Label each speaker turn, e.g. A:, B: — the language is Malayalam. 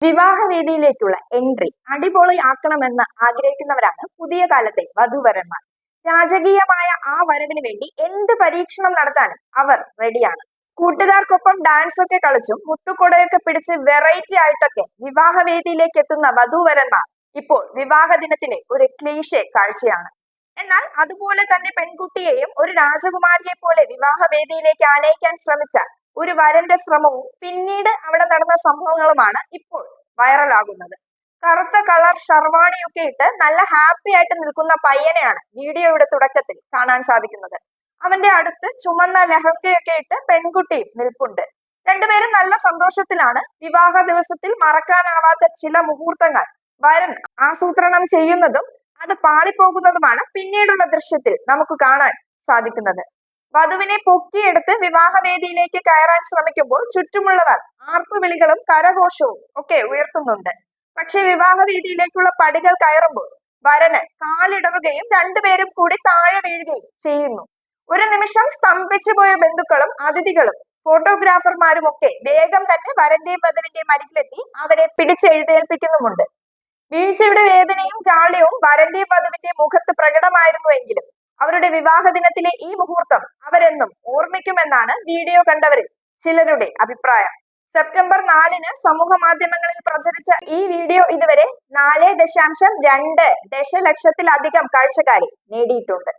A: വിവാഹവേദിയിലേക്കുള്ള എൻട്രി അടിപൊളിയാക്കണമെന്ന് ആഗ്രഹിക്കുന്നവരാണ് പുതിയ കാലത്തെ വധൂവരന്മാർ. രാജകീയമായ ആ വരവിന് വേണ്ടി എന്ത് പരീക്ഷണം നടത്താനും അവർ റെഡിയാണ്. കൂട്ടുകാർക്കൊപ്പം ഡാൻസ് ഒക്കെ കളിച്ചും മുത്തുകൊടയൊക്കെ പിടിച്ച് വെറൈറ്റി ആയിട്ടൊക്കെ വിവാഹവേദിയിലേക്ക് എത്തുന്ന വധൂവരന്മാർ ഇപ്പോൾ വിവാഹ ദിനത്തിലെ ഒരു ക്ലീശേ കാഴ്ചയാണ്. എന്നാൽ അതുപോലെ തന്നെ പെൺകുട്ടിയെയും ഒരു രാജകുമാരിയെ പോലെ വിവാഹവേദിയിലേക്ക് ആനയിക്കാൻ ശ്രമിച്ച ഒരു വരന്റെ ശ്രമവും പിന്നീട് അവിടെ നടന്ന സംഭവങ്ങളുമാണ് ഇപ്പോൾ വൈറലാകുന്നത്. കറുത്ത കളർ ഷർവാണിയൊക്കെ ഇട്ട് നല്ല ഹാപ്പി ആയിട്ട് നിൽക്കുന്ന പയ്യനെയാണ് വീഡിയോയുടെ തുടക്കത്തിൽ കാണാൻ സാധിക്കുന്നത്. അവന്റെ അടുത്ത് ചുമന്ന ലഹങ്കയൊക്കെ ഇട്ട് പെൺകുട്ടിയും നിൽപ്പുണ്ട്. രണ്ടുപേരും നല്ല സന്തോഷത്തിലാണ്. വിവാഹ ദിവസത്തിൽ മറക്കാനാവാത്ത ചില മുഹൂർത്തങ്ങൾ വരൻ ആസൂത്രണം ചെയ്യുന്നതും അത് പാളിപ്പോകുന്നതുമാണ് പിന്നീടുള്ള ദൃശ്യത്തിൽ നമുക്ക് കാണാൻ സാധിക്കുന്നത്. വധുവിനെ പൊക്കിയെടുത്ത് വിവാഹവേദിയിലേക്ക് കയറാൻ ശ്രമിക്കുമ്പോൾ ചുറ്റുമുള്ളവർ ആർപ്പുവിളികളും കരഘോഷവും ഒക്കെ ഉയർത്തുന്നുണ്ട്. പക്ഷെ വിവാഹവേദിയിലേക്കുള്ള പടികൾ കയറുമ്പോൾ വരന് കാലിടറുകയും രണ്ടുപേരും കൂടി താഴെ വീഴുകയും ചെയ്യുന്നു. ഒരു നിമിഷം സ്തംഭിച്ചു പോയ ബന്ധുക്കളും അതിഥികളും ഫോട്ടോഗ്രാഫർമാരും ഒക്കെ വേഗം തന്നെ വരന്റെയും വധുവിന്റെയും അരികിലെത്തി അവരെ പിടിച്ചെഴുന്നേൽപ്പിക്കുന്നുമുണ്ട്. വീഴ്ചയുടെ വേദനയും ജാള്യവും വരന്റെയും വധുവിന്റെയും മുഖത്ത് പ്രകടമായിരുന്നുവെങ്കിലും അവരുടെ വിവാഹ ദിനത്തിലെ ഈ മുഹൂർത്തം അവരെന്നും ഓർമ്മിക്കുമെന്നാണ് വീഡിയോ കണ്ടവരിൽ ചിലരുടെ അഭിപ്രായം. സെപ്റ്റംബർ 4-ന് സമൂഹ മാധ്യമങ്ങളിൽ പ്രചരിച്ച ഈ വീഡിയോ ഇതുവരെ 4.2 ദശലക്ഷത്തിലധികം കാഴ്ചക്കാരെ നേടിയിട്ടുണ്ട്.